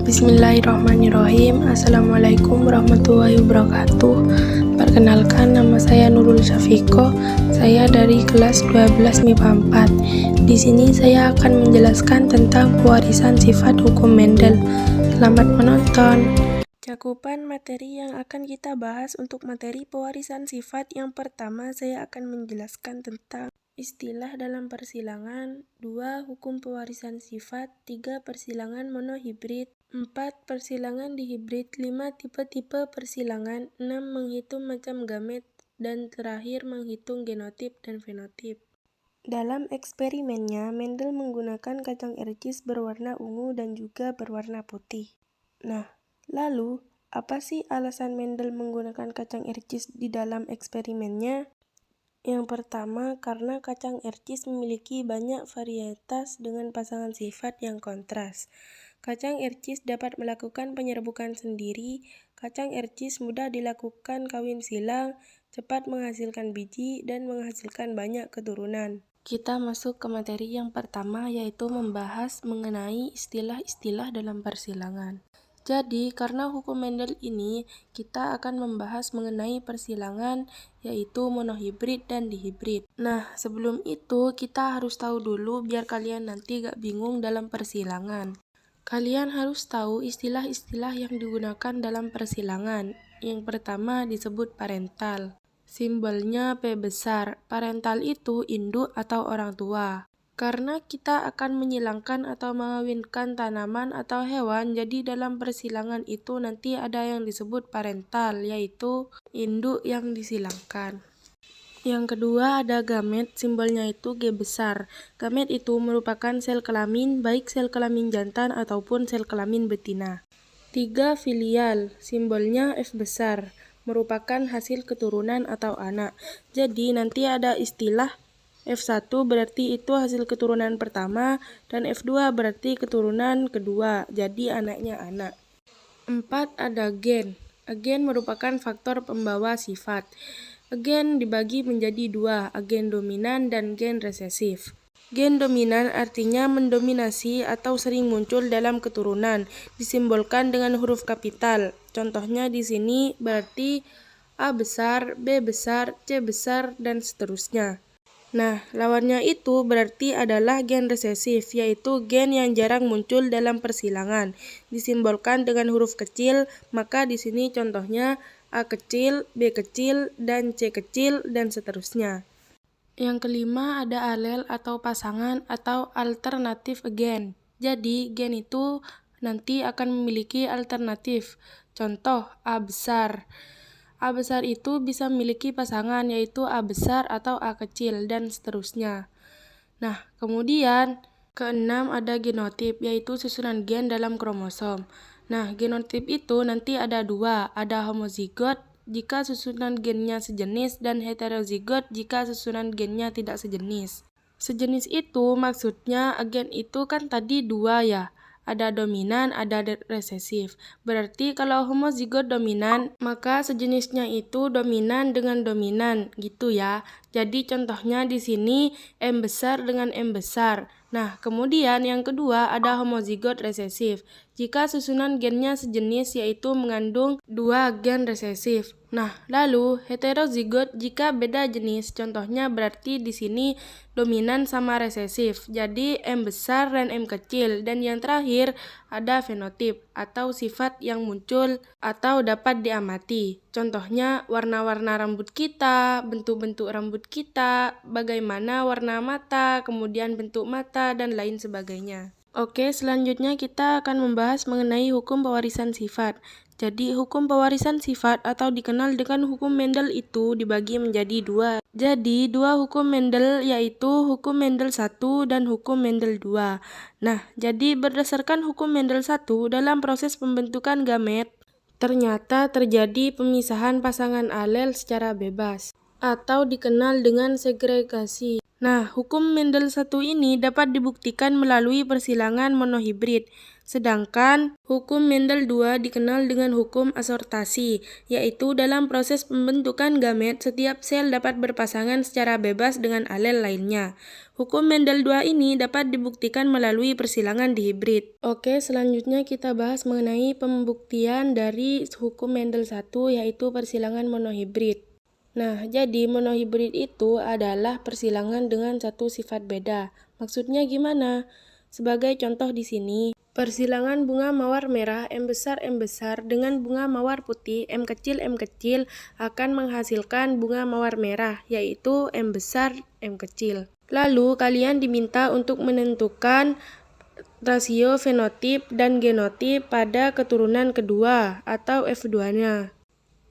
Bismillahirrahmanirrahim. Assalamualaikum warahmatullahi wabarakatuh. Perkenalkan, nama saya Nurul Syafiqo. Saya dari kelas 12 MIPA 4. Di sini saya akan menjelaskan tentang pewarisan sifat hukum Mendel. Selamat menonton. Cakupan materi yang akan kita bahas untuk materi pewarisan sifat, yang pertama saya akan menjelaskan tentang istilah dalam persilangan, 2. Hukum pewarisan sifat, 3. Persilangan monohibrid, 4. Persilangan dihibrid, 5. Tipe-tipe persilangan, 6. Menghitung macam gamet, dan terakhir menghitung genotip dan fenotip. Dalam eksperimennya, Mendel menggunakan kacang ercis berwarna ungu dan juga berwarna putih. Nah, lalu apa sih alasan Mendel menggunakan kacang ercis di dalam eksperimennya? Yang pertama, karena kacang ercis memiliki banyak varietas dengan pasangan sifat yang kontras. Kacang ercis dapat melakukan penyerbukan sendiri. Kacang ercis mudah dilakukan kawin silang, cepat menghasilkan biji, dan menghasilkan banyak keturunan. Kita masuk ke materi yang pertama, yaitu membahas mengenai istilah-istilah dalam persilangan. Jadi, karena hukum Mendel ini, kita akan membahas mengenai persilangan, yaitu monohibrid dan dihibrid. Nah, sebelum itu, kita harus tahu dulu biar kalian nanti gak bingung dalam persilangan. Kalian harus tahu istilah-istilah yang digunakan dalam persilangan. Yang pertama disebut parental. Simbolnya P besar. Parental itu induk atau orang tua. Karena kita akan menyilangkan atau mengawinkan tanaman atau hewan, jadi dalam persilangan itu nanti ada yang disebut parental, yaitu induk yang disilangkan. Yang kedua ada gamet, simbolnya itu G besar. Gamet itu merupakan sel kelamin, baik sel kelamin jantan ataupun sel kelamin betina. 3. Filial, simbolnya F besar, merupakan hasil keturunan atau anak. Jadi nanti ada istilah F1 berarti itu hasil keturunan pertama, dan F2 berarti keturunan kedua, jadi anaknya anak. 4. Ada gen. Agen merupakan faktor pembawa sifat. Agen dibagi menjadi 2, agen dominan dan gen resesif. Gen dominan artinya mendominasi atau sering muncul dalam keturunan, disimbolkan dengan huruf kapital. Contohnya di sini berarti A besar, B besar, C besar, dan seterusnya. Nah, lawannya itu berarti adalah gen resesif, yaitu gen yang jarang muncul dalam persilangan, disimbolkan dengan huruf kecil, maka di sini contohnya A kecil, B kecil, dan C kecil, dan seterusnya. Yang kelima ada alel atau pasangan atau alternatif gen. Jadi, gen itu nanti akan memiliki alternatif. Contoh, A besar. A besar itu bisa memiliki pasangan, yaitu A besar atau A kecil, dan seterusnya. Nah, kemudian keenam ada genotip, yaitu susunan gen dalam kromosom. Nah, genotip itu nanti ada 2, ada homozigot jika susunan gennya sejenis dan heterozigot jika susunan gennya tidak sejenis. Sejenis itu maksudnya gen itu kan tadi 2 ya. Ada dominan, ada resesif. Berarti kalau homozigot dominan, maka sejenisnya itu dominan dengan dominan, gitu ya. Jadi contohnya di sini M besar dengan M besar. Nah, kemudian yang kedua ada homozigot resesif. Jika susunan gennya sejenis, yaitu mengandung 2 gen resesif. Nah, lalu heterozigot jika beda jenis, contohnya berarti di sini dominan sama resesif. Jadi M besar dan M kecil. Dan yang terakhir ada fenotip atau sifat yang muncul atau dapat diamati. Contohnya warna-warna rambut kita, bentuk-bentuk rambut kita, bagaimana warna mata, kemudian bentuk mata, dan lain sebagainya. Oke, selanjutnya kita akan membahas mengenai hukum pewarisan sifat. Jadi, hukum pewarisan sifat atau dikenal dengan hukum Mendel itu dibagi menjadi 2. Jadi, 2 hukum Mendel yaitu hukum Mendel 1 dan hukum Mendel 2. Nah, jadi berdasarkan hukum Mendel 1 dalam proses pembentukan gamet, ternyata terjadi pemisahan pasangan alel secara bebas. atau dikenal dengan segregasi. Nah, hukum Mendel 1 ini dapat dibuktikan melalui persilangan monohibrid. Sedangkan hukum Mendel 2 dikenal dengan hukum asortasi, yaitu dalam proses pembentukan gamet, setiap sel dapat berpasangan secara bebas dengan alel lainnya. Hukum Mendel 2 ini dapat dibuktikan melalui persilangan dihibrid. Oke, selanjutnya kita bahas mengenai pembuktian dari hukum Mendel 1, yaitu persilangan monohibrid. Nah, jadi monohibrid itu adalah persilangan dengan satu sifat beda. Maksudnya gimana? Sebagai contoh di sini, persilangan bunga mawar merah M besar dengan bunga mawar putih M kecil akan menghasilkan bunga mawar merah, yaitu M besar M kecil. Lalu kalian diminta untuk menentukan rasio fenotip dan genotip pada keturunan kedua atau F2-nya.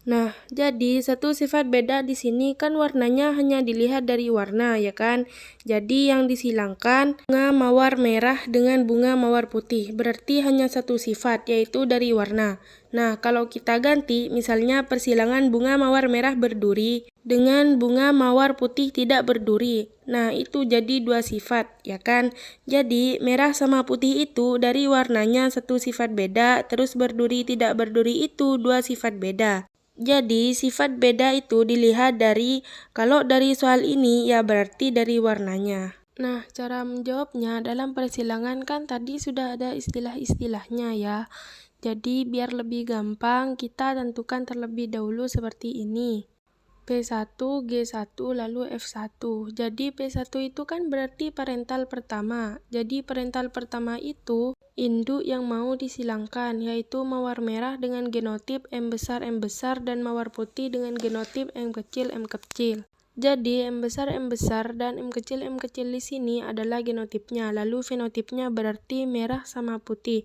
Nah, jadi satu sifat beda di sini kan warnanya hanya dilihat dari warna, ya kan? Jadi yang disilangkan bunga mawar merah dengan bunga mawar putih, berarti hanya satu sifat, yaitu dari warna. Nah, kalau kita ganti, misalnya persilangan bunga mawar merah berduri dengan bunga mawar putih tidak berduri. Nah, itu jadi dua sifat, ya kan? Jadi, merah sama putih itu dari warnanya satu sifat beda, terus berduri tidak berduri itu dua sifat beda. Jadi, sifat beda itu dilihat kalau dari soal ini ya berarti dari warnanya. Nah, cara menjawabnya dalam persilangan kan tadi sudah ada istilah-istilahnya ya. Jadi, biar lebih gampang, kita tentukan terlebih dahulu seperti ini. P1, G1, lalu F1. Jadi P1 itu kan berarti parental pertama. Jadi parental pertama itu induk yang mau disilangkan, yaitu mawar merah dengan genotip M besar dan mawar putih dengan genotip M kecil. Jadi M besar dan M kecil di sini adalah genotipnya, lalu fenotipnya berarti merah sama putih.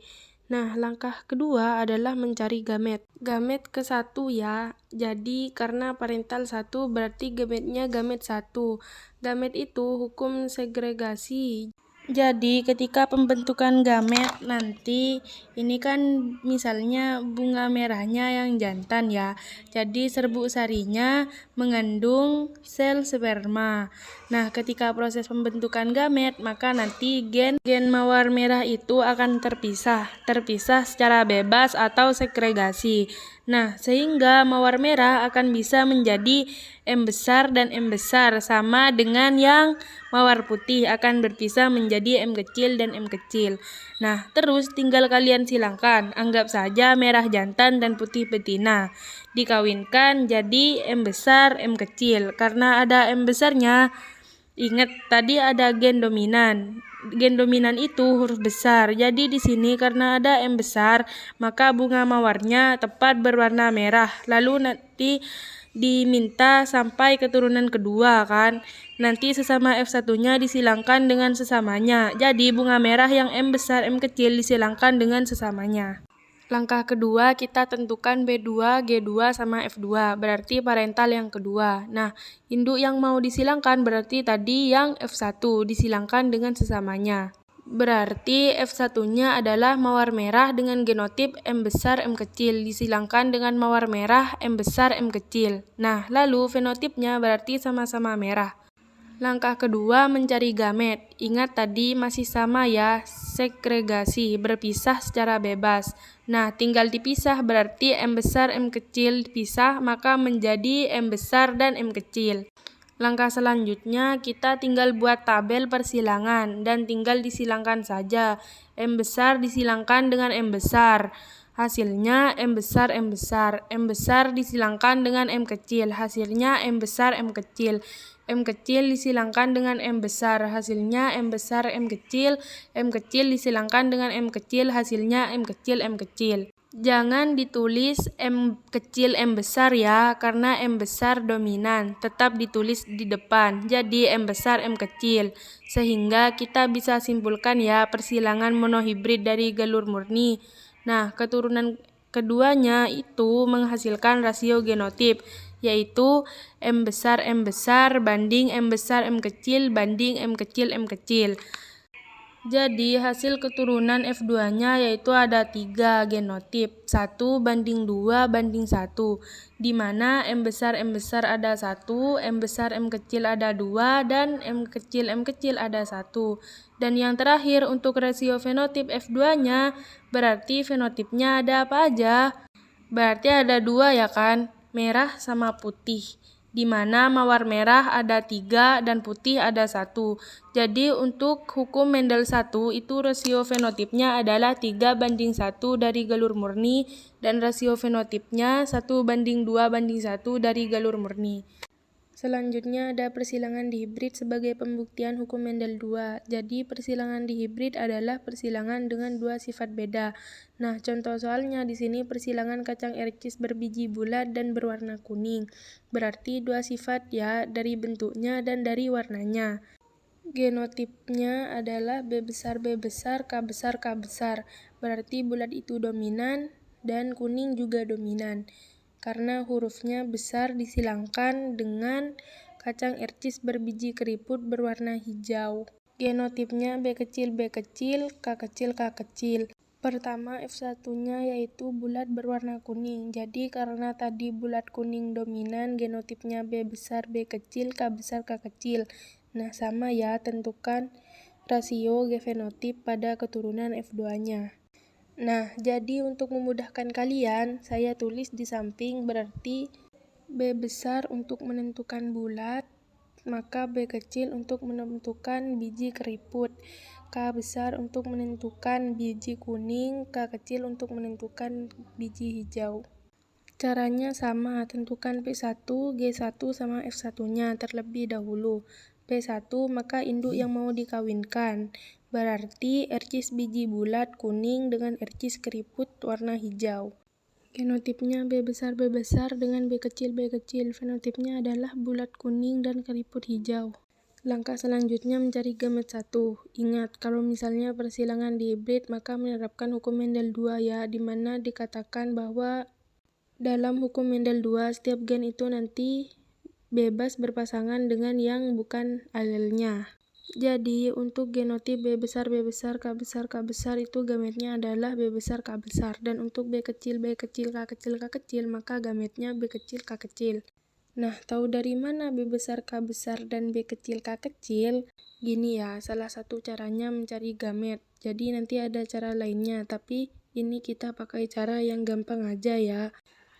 Nah, langkah kedua adalah mencari gamet. Gamet ke-1 ya. Jadi, karena parental 1 berarti gametnya gamet 1. Gamet itu hukum segregasi. Jadi, ketika pembentukan gamet nanti, ini kan misalnya bunga merahnya yang jantan ya. Jadi, serbuk sarinya mengandung sel sperma. Nah, ketika proses pembentukan gamet, maka nanti gen mawar merah itu akan terpisah secara bebas atau segregasi. Nah, sehingga mawar merah akan bisa menjadi M besar dan M besar, sama dengan yang mawar putih akan berpisah menjadi M kecil dan M kecil. Nah, terus tinggal kalian silangkan, anggap saja merah jantan dan putih betina. Dikawinkan jadi M besar, M kecil. Karena ada M besarnya, ingat tadi ada gen dominan. Gen dominan itu huruf besar. Jadi di sini karena ada M besar, maka bunga mawarnya tepat berwarna merah. Lalu nanti diminta sampai keturunan kedua kan. Nanti sesama F1-nya disilangkan dengan sesamanya. Jadi bunga merah yang M besar, M kecil disilangkan dengan sesamanya. Langkah kedua, kita tentukan B2, G2, sama F2, berarti parental yang kedua. Nah, induk yang mau disilangkan berarti tadi yang F1, disilangkan dengan sesamanya. Berarti F1-nya adalah mawar merah dengan genotip M besar, M kecil, disilangkan dengan mawar merah M besar, M kecil. Nah, lalu fenotipnya berarti sama-sama merah. Langkah kedua, mencari gamet. Ingat tadi masih sama ya, segregasi, berpisah secara bebas. Nah, tinggal dipisah berarti M besar, M kecil dipisah, maka menjadi M besar dan M kecil. Langkah selanjutnya, kita tinggal buat tabel persilangan dan tinggal disilangkan saja. M besar disilangkan dengan M besar. Hasilnya M besar, M besar disilangkan dengan M kecil, hasilnya M besar, M kecil disilangkan dengan M besar, hasilnya M besar, M kecil disilangkan dengan M kecil, hasilnya M kecil. Jangan ditulis M kecil M besar ya, karena M besar dominan, tetap ditulis di depan, jadi M besar M kecil, sehingga kita bisa simpulkan ya persilangan monohibrid dari galur murni. Nah, keturunan keduanya itu menghasilkan rasio genotip, yaitu M besar banding M besar M kecil banding M kecil. Jadi hasil keturunan F2-nya yaitu ada 3 genotip, 1:2:1, di mana M besar ada 1, M besar M kecil ada 2, dan M kecil ada 1. Dan yang terakhir untuk rasio fenotip F2-nya, berarti fenotipnya ada apa aja? Berarti ada 2 ya kan, merah sama putih. Di mana mawar merah ada 3 dan putih ada 1. Jadi untuk hukum Mendel 1 itu rasio fenotipnya adalah 3:1 dari galur murni dan rasio fenotipnya 1:2:1 dari galur murni. Selanjutnya ada persilangan dihibrid sebagai pembuktian hukum Mendel 2. Jadi persilangan dihibrid adalah persilangan dengan dua sifat beda. Nah, contoh soalnya di sini persilangan kacang ercis berbiji bulat dan berwarna kuning. Berarti dua sifat ya, dari bentuknya dan dari warnanya. Genotipnya adalah B besar, K besar. Berarti bulat itu dominan dan kuning juga dominan. Karena hurufnya besar disilangkan dengan kacang ercis berbiji keriput berwarna hijau. Genotipnya B kecil, K kecil. Pertama F1-nya yaitu bulat berwarna kuning. Jadi karena tadi bulat kuning dominan, genotipnya B besar, K kecil. Nah, sama ya, tentukan rasio G fenotip pada keturunan F2-nya. Nah, jadi untuk memudahkan kalian, saya tulis di samping berarti B besar untuk menentukan bulat, maka B kecil untuk menentukan biji keriput, K besar untuk menentukan biji kuning, K kecil untuk menentukan biji hijau. Caranya sama, tentukan P1, G1 sama F1-nya terlebih dahulu. P1 maka induk yang mau dikawinkan. Berarti ercis biji bulat kuning dengan ercis keriput warna hijau. Genotipnya B besar dengan B kecil. Fenotipnya adalah bulat kuning dan keriput hijau. Langkah selanjutnya mencari gamet 1. Ingat, kalau misalnya persilangan dihibrid maka menerapkan hukum Mendel 2 ya, di mana dikatakan bahwa dalam hukum Mendel 2 setiap gen itu nanti bebas berpasangan dengan yang bukan alelnya. Jadi untuk genotip B besar, K besar itu gametnya adalah B besar, K besar. Dan untuk B kecil, K kecil, maka gametnya B kecil, K kecil. Nah, tahu dari mana B besar, K besar, dan B kecil, K kecil? Gini ya, salah satu caranya mencari gamet. Jadi nanti ada cara lainnya, tapi ini kita pakai cara yang gampang aja ya.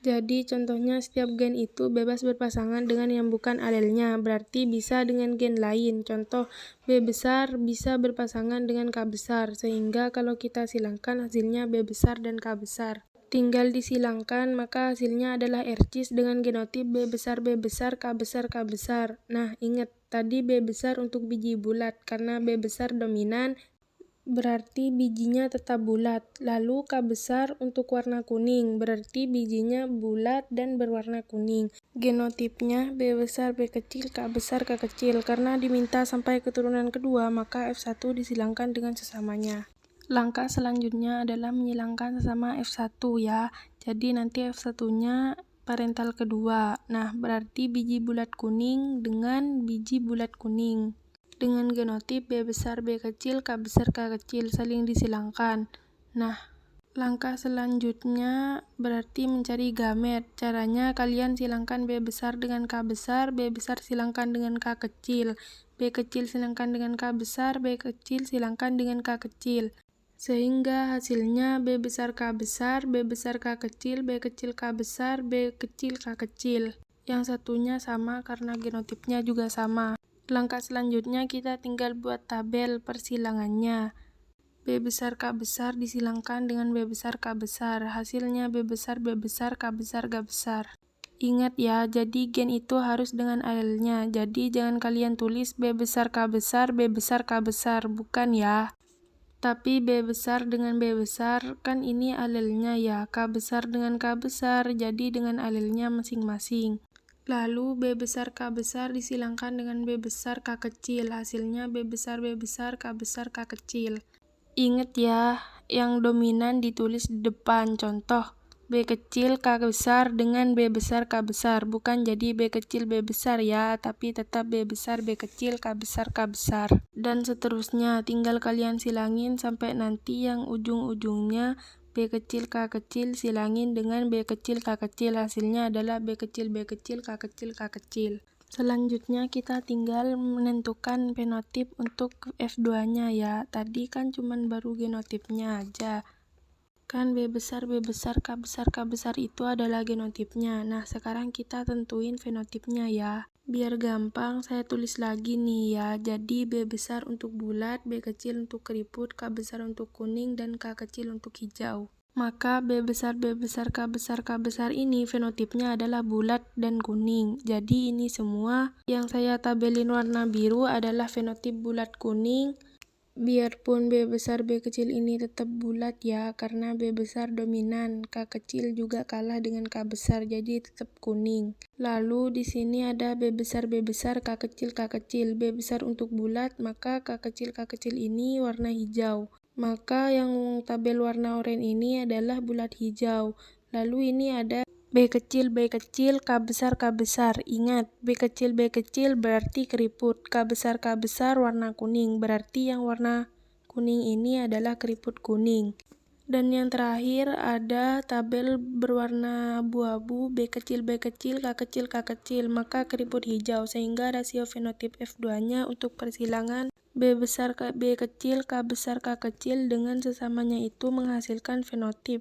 Jadi contohnya setiap gen itu bebas berpasangan dengan yang bukan alelnya, berarti bisa dengan gen lain. Contoh B besar bisa berpasangan dengan K besar, sehingga kalau kita silangkan hasilnya B besar dan K besar. Tinggal disilangkan, maka hasilnya adalah ercis dengan genotip B besar, K besar. Nah, ingat tadi B besar untuk biji bulat, karena B besar dominan, berarti bijinya tetap bulat. Lalu K besar untuk warna kuning, berarti bijinya bulat dan berwarna kuning. Genotipnya B besar, K kecil. Karena diminta sampai keturunan kedua, maka F1 disilangkan dengan sesamanya. Langkah selanjutnya adalah menyilangkan sesama F1 ya. Jadi nanti F1-nya parental kedua. Nah, berarti biji bulat kuning dengan biji bulat kuning. Dengan genotip B besar, K kecil saling disilangkan. Nah, langkah selanjutnya berarti mencari gamet. Caranya kalian silangkan B besar dengan K besar, B besar silangkan dengan K kecil, B kecil silangkan dengan K besar, B kecil silangkan dengan K kecil. Sehingga hasilnya B besar K besar, B besar K kecil, B kecil K besar, B kecil K kecil. Yang satunya sama karena genotipnya juga sama. Langkah selanjutnya kita tinggal buat tabel persilangannya. B besar K besar disilangkan dengan B besar K besar. Hasilnya B besar, K besar, K besar. Ingat ya, jadi gen itu harus dengan alelnya. Jadi jangan kalian tulis B besar K besar, K besar. Bukan ya. Tapi B besar dengan B besar, kan ini alelnya ya. K besar dengan K besar, jadi dengan alelnya masing-masing. Lalu B besar K besar disilangkan dengan B besar K kecil, hasilnya B besar, K besar, K kecil. Ingat ya, yang dominan ditulis di depan. Contoh, B kecil K besar dengan B besar K besar, bukan jadi B kecil B besar ya, tapi tetap B besar B kecil K besar K besar. Dan seterusnya, tinggal kalian silangin sampai nanti yang ujung-ujungnya B kecil K kecil silangin dengan B kecil K kecil, hasilnya adalah B kecil B kecil K kecil K kecil. Selanjutnya kita tinggal menentukan fenotip untuk F2-nya ya. Tadi kan cuman baru genotipnya aja. Kan B besar K besar K besar itu adalah genotipnya. Nah, sekarang kita tentuin fenotipnya ya. Biar gampang saya tulis lagi nih ya. Jadi B besar untuk bulat, B kecil untuk keriput, K besar untuk kuning, dan K kecil untuk hijau. Maka B besar K besar ini fenotipnya adalah bulat dan kuning. Jadi ini semua yang saya tabelin warna biru adalah fenotip bulat kuning. Biarpun B besar B kecil ini tetap bulat ya, karena B besar dominan, K kecil juga kalah dengan K besar, jadi tetap kuning. Lalu di sini ada B besar K kecil, B besar untuk bulat, maka K kecil ini warna hijau. Maka yang tabel warna oranye ini adalah bulat hijau. Lalu ini ada B kecil K besar. Ingat, B kecil berarti keriput, K besar warna kuning, berarti yang warna kuning ini adalah keriput kuning. Dan yang terakhir ada tabel berwarna abu-abu B kecil K kecil, maka keriput hijau, sehingga rasio fenotip F2-nya untuk persilangan B besar B kecil K besar K kecil dengan sesamanya itu menghasilkan fenotip.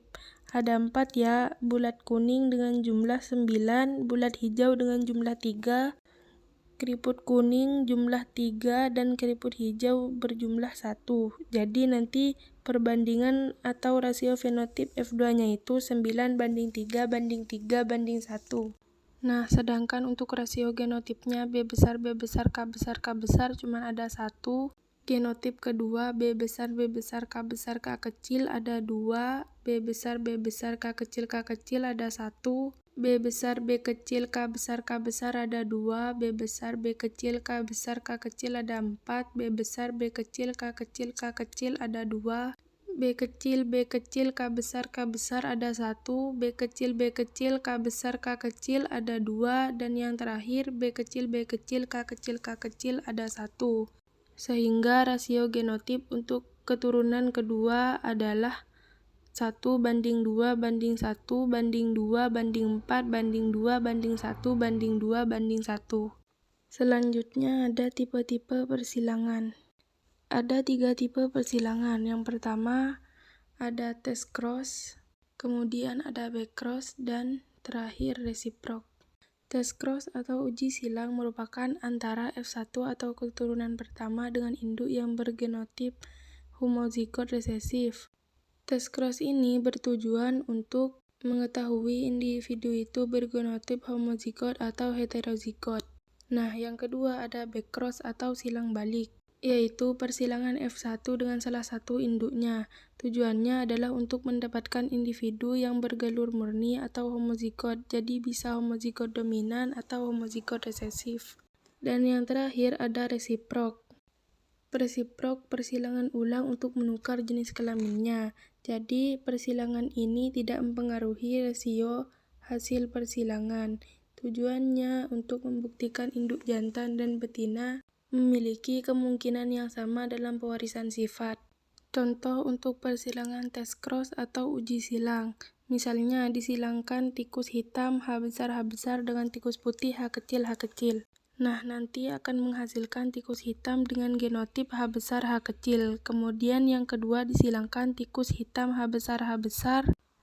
Ada 4 ya, bulat kuning dengan jumlah 9, bulat hijau dengan jumlah 3, keriput kuning jumlah 3, dan keriput hijau berjumlah 1. Jadi nanti perbandingan atau rasio fenotip F2-nya itu 9:3 banding 3 banding 1. Nah, sedangkan untuk rasio genotipnya B besar K besar cuma ada 1. Genotip kedua B besar K besar K kecil ada 2, B besar K kecil ada 1, B besar B kecil K besar ada 2, B besar B kecil K besar K kecil ada 4, B besar B kecil K kecil ada 2, B kecil K besar ada 1, B kecil K besar K kecil ada 2, dan yang terakhir B kecil K kecil ada 1. Sehingga rasio genotip untuk keturunan kedua adalah 1:2 banding 1 banding 2 banding 4 banding 2 banding 1 banding 2 banding 1. Selanjutnya ada tipe-tipe persilangan. Ada 3 tipe persilangan. Yang pertama ada test cross, kemudian ada back cross, dan terakhir resiprok. Test cross atau uji silang merupakan antara F1 atau keturunan pertama dengan induk yang bergenotip homozigot resesif. Test cross ini bertujuan untuk mengetahui individu itu bergenotip homozigot atau heterozigot. Nah, yang kedua ada back cross atau silang balik, yaitu persilangan F1 dengan salah satu induknya. Tujuannya adalah untuk mendapatkan individu yang bergalur murni atau homozigot, jadi bisa homozigot dominan atau homozigot resesif. Dan yang terakhir ada resiprok. Resiprok persilangan ulang untuk menukar jenis kelaminnya. Jadi persilangan ini tidak mempengaruhi rasio hasil persilangan. Tujuannya untuk membuktikan induk jantan dan betina memiliki kemungkinan yang sama dalam pewarisan sifat. Contoh untuk persilangan test cross atau uji silang. Misalnya disilangkan tikus hitam H besar dengan tikus putih H kecil. Nah, nanti akan menghasilkan tikus hitam dengan genotip H besar H kecil. Kemudian yang kedua disilangkan tikus hitam H besar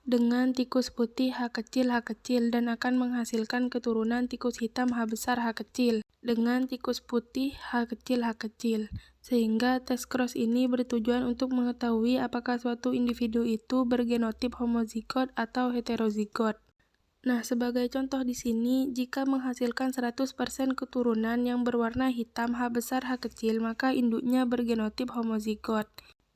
dengan tikus putih H kecil dan akan menghasilkan keturunan tikus hitam H besar H kecil dengan tikus putih H kecil. Sehingga test cross ini bertujuan untuk mengetahui apakah suatu individu itu bergenotip homozigot atau heterozigot. Nah, sebagai contoh di sini, jika menghasilkan 100% keturunan yang berwarna hitam H besar H kecil, maka induknya bergenotip homozigot.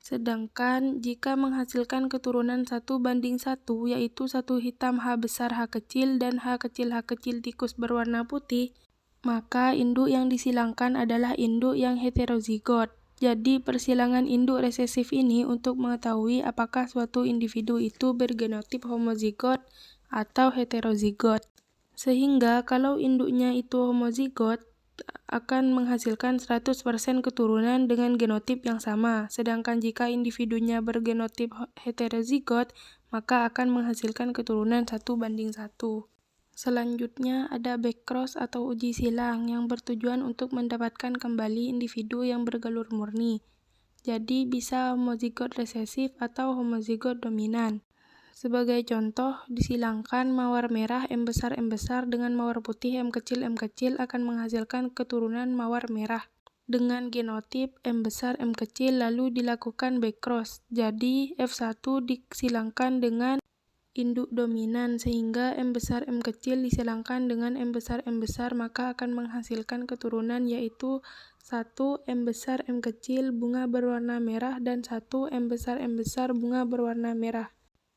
Sedangkan jika menghasilkan keturunan 1:1, yaitu 1 hitam H besar H kecil dan H kecil tikus berwarna putih, maka induk yang disilangkan adalah induk yang heterozigot. Jadi, persilangan induk resesif ini untuk mengetahui apakah suatu individu itu bergenotip homozigot atau heterozigot. Sehingga kalau induknya itu homozigot, akan menghasilkan 100% keturunan dengan genotip yang sama. Sedangkan jika individunya bergenotip heterozigot, maka akan menghasilkan keturunan 1:1. Selanjutnya ada backcross atau uji silang yang bertujuan untuk mendapatkan kembali individu yang bergalur murni. Jadi bisa homozigot resesif atau homozigot dominan. Sebagai contoh, disilangkan mawar merah M besar dengan mawar putih M kecil akan menghasilkan keturunan mawar merah dengan genotip M besar M kecil, lalu dilakukan backcross. Jadi F1 disilangkan dengan induk dominan sehingga M besar M kecil disilangkan dengan M besar maka akan menghasilkan keturunan yaitu 1 M besar M kecil bunga berwarna merah dan 1 M besar bunga berwarna merah.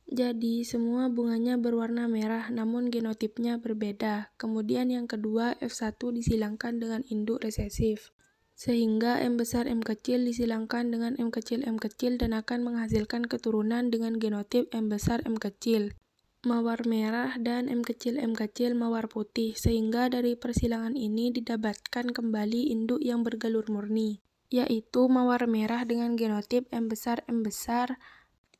Jadi semua bunganya berwarna merah namun genotipnya berbeda. Kemudian yang kedua, F1 disilangkan dengan induk resesif. Sehingga M besar M kecil disilangkan dengan M kecil dan akan menghasilkan keturunan dengan genotip M besar M kecil, mawar merah dan M kecil mawar putih. Sehingga dari persilangan ini didapatkan kembali induk yang bergalur murni, yaitu mawar merah dengan genotip M besar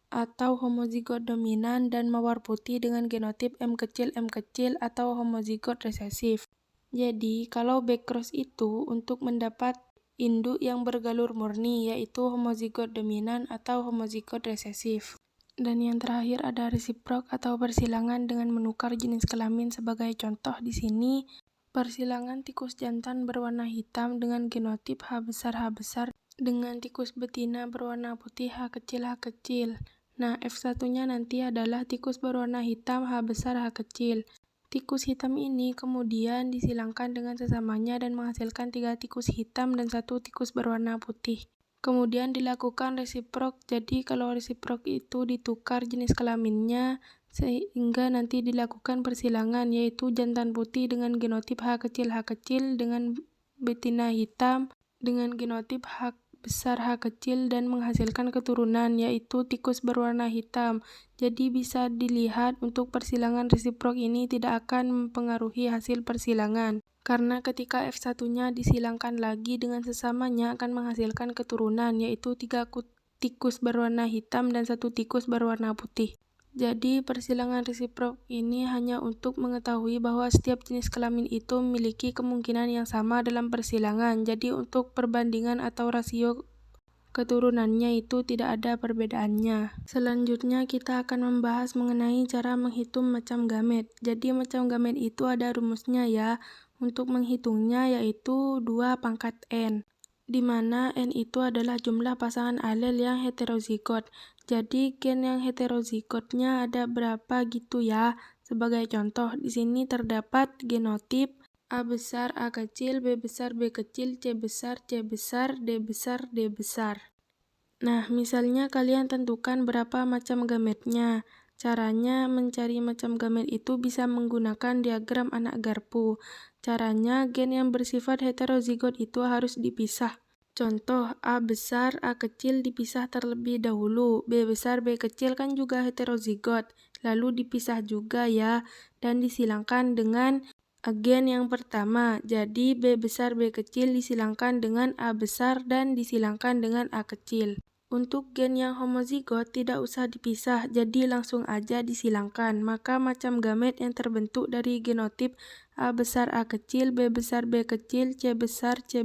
atau homozigot dominan dan mawar putih dengan genotip M kecil atau homozigot resesif. Jadi, kalau backcross itu untuk mendapat induk yang bergalur murni yaitu homozigot dominan atau homozigot resesif. Dan yang terakhir ada resiprok atau persilangan dengan menukar jenis kelamin. Sebagai contoh di sini, persilangan tikus jantan berwarna hitam dengan genotip H besar dengan tikus betina berwarna putih H kecil. Nah, F1-nya nanti adalah tikus berwarna hitam H besar H kecil. Tikus hitam ini kemudian disilangkan dengan sesamanya dan menghasilkan 3 tikus hitam dan 1 tikus berwarna putih. Kemudian dilakukan resiprok, jadi kalau resiprok itu ditukar jenis kelaminnya sehingga nanti dilakukan persilangan, yaitu jantan putih dengan genotip H kecil dengan betina hitam dengan genotip H besar H kecil dan menghasilkan keturunan yaitu tikus berwarna hitam. Jadi bisa dilihat untuk persilangan resiprok ini tidak akan mempengaruhi hasil persilangan. Karena ketika F1-nya disilangkan lagi dengan sesamanya akan menghasilkan keturunan yaitu 3 tikus berwarna hitam dan 1 tikus berwarna putih. Jadi persilangan resiprok ini hanya untuk mengetahui bahwa setiap jenis kelamin itu memiliki kemungkinan yang sama dalam persilangan. Jadi untuk perbandingan atau rasio keturunannya itu tidak ada perbedaannya. Selanjutnya kita akan membahas mengenai cara menghitung macam gamet. Jadi macam gamet itu ada rumusnya ya. Untuk menghitungnya yaitu 2/n, di mana n itu adalah jumlah pasangan alel yang heterozigot. Jadi gen yang heterozigotnya ada berapa gitu ya. Sebagai contoh, di sini terdapat genotip A besar A kecil, B besar B kecil, C besar D besar, D besar. Nah, misalnya kalian tentukan berapa macam gametnya. Caranya mencari macam gamet itu bisa menggunakan diagram anak garpu. Caranya gen yang bersifat heterozigot itu harus dipisah. Contoh, A besar A kecil dipisah terlebih dahulu. B besar B kecil kan juga heterozigot, lalu dipisah juga ya, dan disilangkan dengan gen yang pertama. Jadi B besar B kecil disilangkan dengan A besar dan disilangkan dengan A kecil. Untuk gen yang homozigot tidak usah dipisah, jadi langsung aja disilangkan. Maka macam gamet yang terbentuk dari genotip A besar A kecil, B besar B kecil, C besar D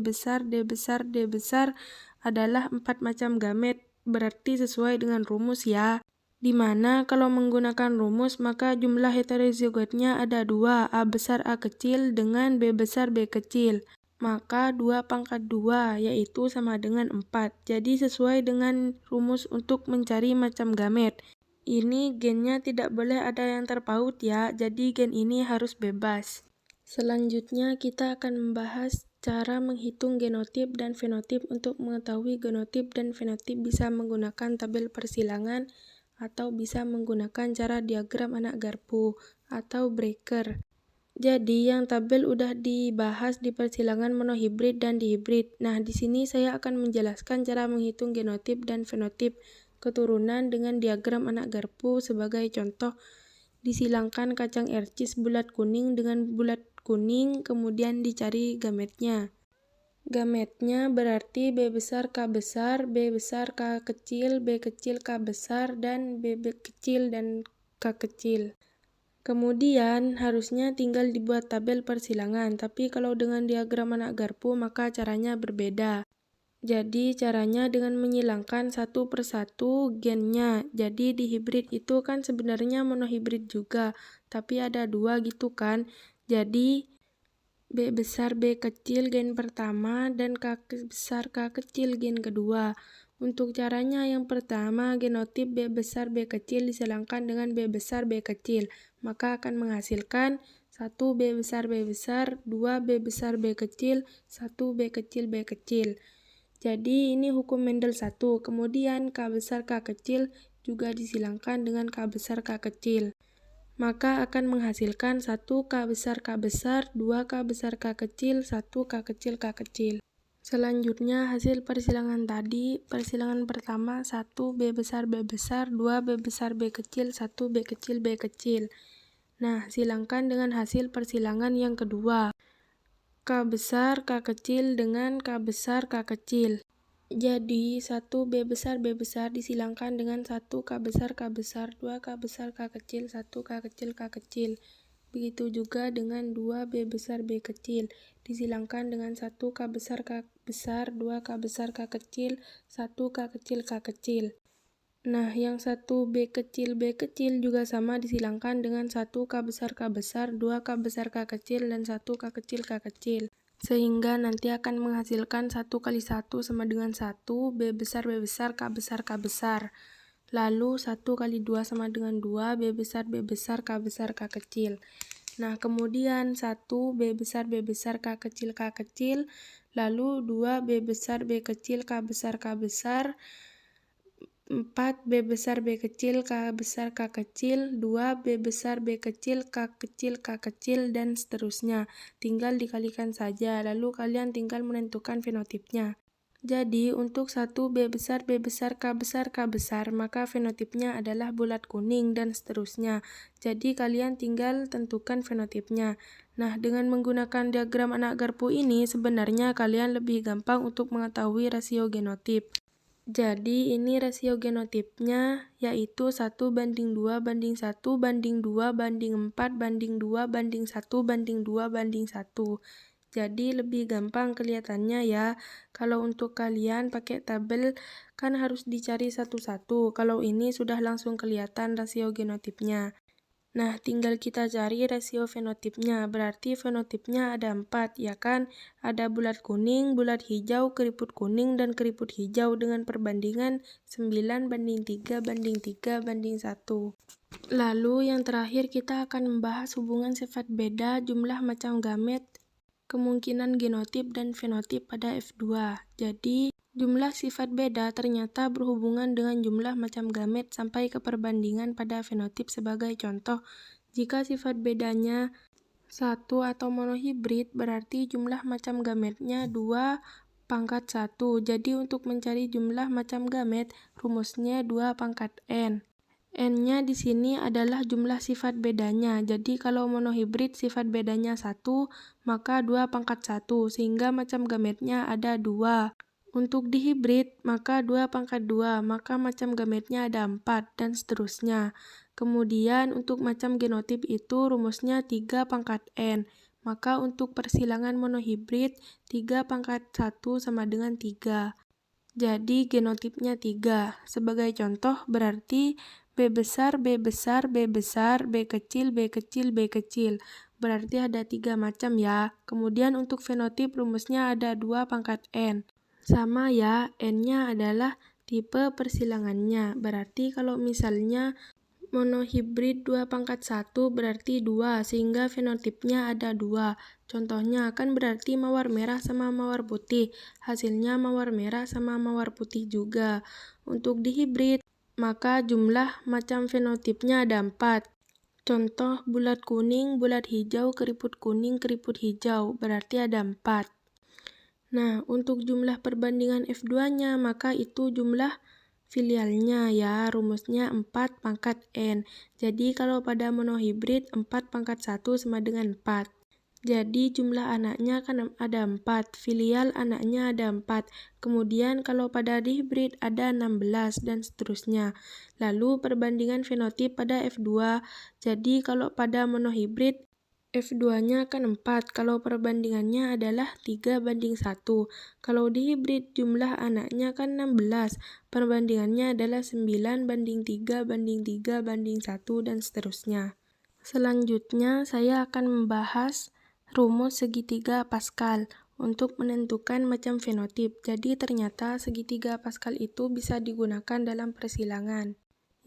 besar adalah 4 macam gamet. Berarti sesuai dengan rumus ya. Dimana kalau menggunakan rumus maka jumlah heterozigotnya ada 2, A besar A kecil dengan B besar B kecil. Maka 2/2 yaitu sama dengan 4. Jadi sesuai dengan rumus untuk mencari macam gamet. Ini gennya tidak boleh ada yang terpaut ya, jadi gen ini harus bebas. Selanjutnya kita akan membahas cara menghitung genotip dan fenotip. Untuk mengetahui genotip dan fenotip bisa menggunakan tabel persilangan atau bisa menggunakan cara diagram anak garpu atau breaker. Jadi yang tabel udah dibahas di persilangan monohibrid dan dihibrid. Nah, di sini saya akan menjelaskan cara menghitung genotip dan fenotip keturunan dengan diagram anak garpu sebagai contoh. Disilangkan kacang ercis bulat kuning dengan bulat kuning, kemudian dicari gametnya. Gametnya berarti B besar K besar, B besar K kecil, B kecil K besar, dan B kecil dan K kecil. Kemudian harusnya tinggal dibuat tabel persilangan, tapi kalau dengan diagram anak garpu maka caranya berbeda. Jadi caranya dengan menyilangkan satu persatu gennya. Jadi di hibrid itu kan sebenarnya monohibrid juga, tapi ada dua gitu kan. Jadi B besar B kecil gen pertama dan K besar K kecil gen kedua. Untuk caranya yang pertama, genotip B besar B kecil disilangkan dengan B besar B kecil, maka akan menghasilkan 1 B besar B besar, 2 B besar B kecil, 1 B kecil B kecil. Jadi ini hukum Mendel 1. Kemudian K besar K kecil juga disilangkan dengan K besar K kecil. Maka akan menghasilkan 1 K besar K besar, 2 K besar K kecil, 1 K kecil K kecil. Selanjutnya hasil persilangan tadi, persilangan pertama 1 B besar B besar, 2 B besar B kecil, 1 B kecil B kecil. Nah, silangkan dengan hasil persilangan yang kedua. K besar K kecil dengan K besar K kecil. Jadi 1 B besar B besar disilangkan dengan 1 K besar K besar, 2 K besar K kecil, 1 K kecil K kecil. Begitu juga dengan 2 B besar B kecil, disilangkan dengan 1 K besar K besar, 2 K besar K kecil, 1 K kecil K kecil. Nah, yang 1 B kecil juga sama disilangkan dengan 1 K besar K besar, 2 K besar K kecil, dan 1 K kecil K kecil. Sehingga nanti akan menghasilkan 1 kali 1 sama dengan 1, B besar K besar K besar. Lalu 1 kali 2 sama dengan 2, B besar K besar K kecil. Nah, kemudian 1 B besar K kecil, lalu 2 B besar B kecil K besar, 4 B besar B kecil K besar K kecil, 2 B besar B kecil K kecil, dan seterusnya. Tinggal dikalikan saja, lalu kalian tinggal menentukan fenotipnya. Jadi, untuk 1 B besar K besar, maka fenotipnya adalah bulat kuning, dan seterusnya. Jadi, kalian tinggal tentukan fenotipnya. Nah, dengan menggunakan diagram anak garpu ini, sebenarnya kalian lebih gampang untuk mengetahui rasio genotip. Jadi, ini rasio genotipnya, yaitu 1 banding 2 banding 1 banding 2 banding 4 banding 2 banding 1 banding 2 banding 1. Jadi lebih gampang kelihatannya ya. Kalau untuk kalian pakai tabel kan harus dicari satu-satu. Kalau ini sudah langsung kelihatan rasio genotipnya. Nah, tinggal kita cari rasio fenotipnya. Berarti fenotipnya ada 4, ya kan? Ada bulat kuning, bulat hijau, keriput kuning, dan keriput hijau dengan perbandingan 9 banding 3 banding 3 banding 1. Lalu yang terakhir kita akan membahas hubungan sifat beda, jumlah macam gamet, kemungkinan genotip dan fenotip pada F2. Jadi, jumlah sifat beda ternyata berhubungan dengan jumlah macam gamet sampai ke perbandingan pada fenotip sebagai contoh. Jika sifat bedanya 1 atau monohibrid, berarti jumlah macam gametnya 2 pangkat 1. Jadi, untuk mencari jumlah macam gamet, rumusnya 2 pangkat N. N-nya di sini adalah jumlah sifat bedanya. Jadi kalau monohibrid sifat bedanya 1, maka 2 pangkat 1, sehingga macam gametnya ada 2. Untuk dihibrid, maka 2 pangkat 2, maka macam gametnya ada 4, dan seterusnya. Kemudian untuk macam genotip itu rumusnya 3 pangkat N. Maka untuk persilangan monohibrid, 3 pangkat 1 sama dengan 3. Jadi genotipnya 3. Sebagai contoh berarti B besar, B besar, B besar, B kecil, B kecil, B kecil. Berarti ada 3 macam ya. Kemudian untuk fenotip rumusnya ada 2 pangkat N. Sama ya, N-nya adalah tipe persilangannya. Berarti kalau misalnya monohibrid 2 pangkat 1 berarti 2, sehingga fenotipnya ada 2. Contohnya kan berarti mawar merah sama mawar putih. Hasilnya mawar merah sama mawar putih juga. Untuk dihibrid, maka jumlah macam fenotipnya ada 4. Contoh bulat kuning, bulat hijau, keriput kuning, keriput hijau, berarti ada 4. Nah, untuk jumlah perbandingan F2-nya, maka itu jumlah filialnya ya, rumusnya 4 pangkat N. Jadi kalau pada monohibrid, 4 pangkat 1 sama dengan 4. Jadi jumlah anaknya kan ada 4, filial anaknya ada 4. Kemudian kalau pada dihibrid ada 16 dan seterusnya. Lalu perbandingan fenotip pada F2. Jadi kalau pada monohibrid F2-nya kan 4, kalau perbandingannya adalah 3:1. Kalau dihibrid jumlah anaknya kan 16, perbandingannya adalah 9:3:3:1 dan seterusnya. Selanjutnya saya akan membahas rumus segitiga Pascal untuk menentukan macam fenotip. Jadi ternyata segitiga Pascal itu bisa digunakan dalam persilangan,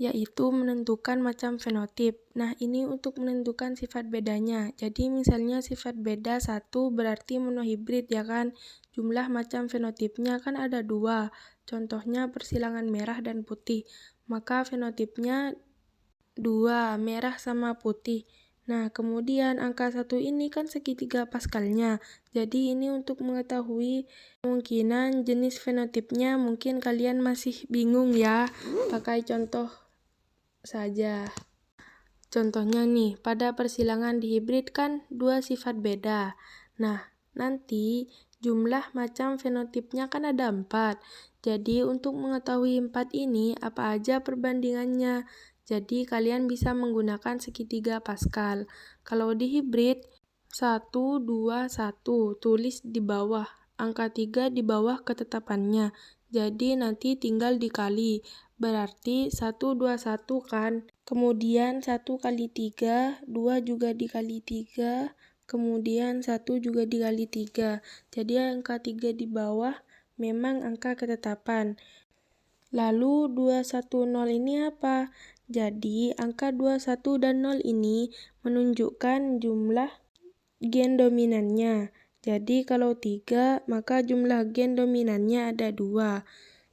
yaitu menentukan macam fenotip. Nah, ini untuk menentukan sifat bedanya. Jadi misalnya sifat beda 1 berarti monohibrid ya kan. Jumlah macam fenotipnya kan ada 2. Contohnya persilangan merah dan putih. Maka fenotipnya 2, merah sama putih. Nah, kemudian angka 1 ini kan segitiga Pascalnya. Jadi ini untuk mengetahui kemungkinan jenis fenotipnya, mungkin kalian masih bingung ya. Pakai contoh saja. Contohnya nih, pada persilangan dihibrid kan 2 sifat beda. Nah, nanti jumlah macam fenotipnya kan ada 4. Jadi untuk mengetahui 4 ini apa aja perbandingannya. Jadi kalian bisa menggunakan segitiga Pascal. Kalau dihibrid 1, 2, 1, tulis di bawah. Angka 3 di bawah ketetapannya. Jadi nanti tinggal dikali. Berarti 1, 2, 1 kan. Kemudian 1 kali 3, 2 juga dikali 3, kemudian 1 juga dikali 3. Jadi angka 3 di bawah memang angka ketetapan. Lalu 210 ini apa? Jadi angka 21 dan 0 ini menunjukkan jumlah gen dominannya. Jadi kalau 3 maka jumlah gen dominannya ada 2.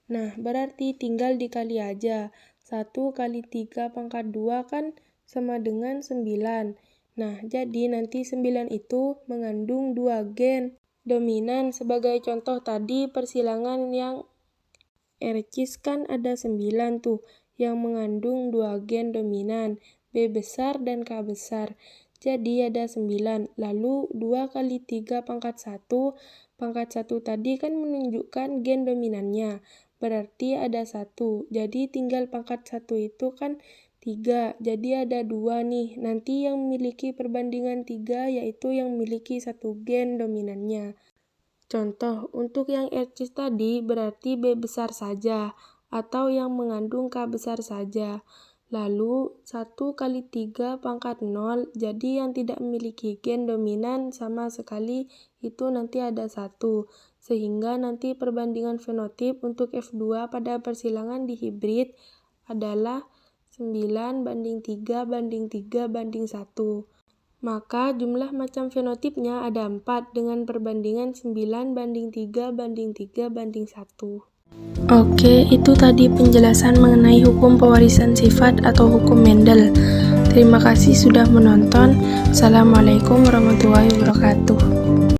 Nah, berarti tinggal dikali aja. 1 kali 3 pangkat 2 kan sama dengan 9. Nah, jadi nanti 9 itu mengandung 2 gen dominan. Sebagai contoh tadi persilangan yang RCIS kan ada 9 tuh yang mengandung 2 gen dominan, B besar dan K besar. Jadi ada 9. Lalu 2 kali 3 pangkat 1. Pangkat 1 tadi kan menunjukkan gen dominannya. Berarti ada 1. Jadi tinggal pangkat 1 itu kan 3. Jadi ada 2 nih. Nanti yang memiliki perbandingan 3 yaitu yang memiliki 1 gen dominannya. Contoh, untuk yang RCIS tadi berarti B besar saja, atau yang mengandung K besar saja. Lalu, 1 kali 3 pangkat 0, jadi yang tidak memiliki gen dominan sama sekali itu nanti ada 1. Sehingga nanti perbandingan fenotip untuk F2 pada persilangan dihibrid adalah 9:3:3:1. Maka jumlah macam fenotipnya ada 4 dengan perbandingan 9:3:3:1. Oke, itu tadi penjelasan mengenai hukum pewarisan sifat atau hukum Mendel. Terima kasih sudah menonton. Assalamualaikum warahmatullahi wabarakatuh.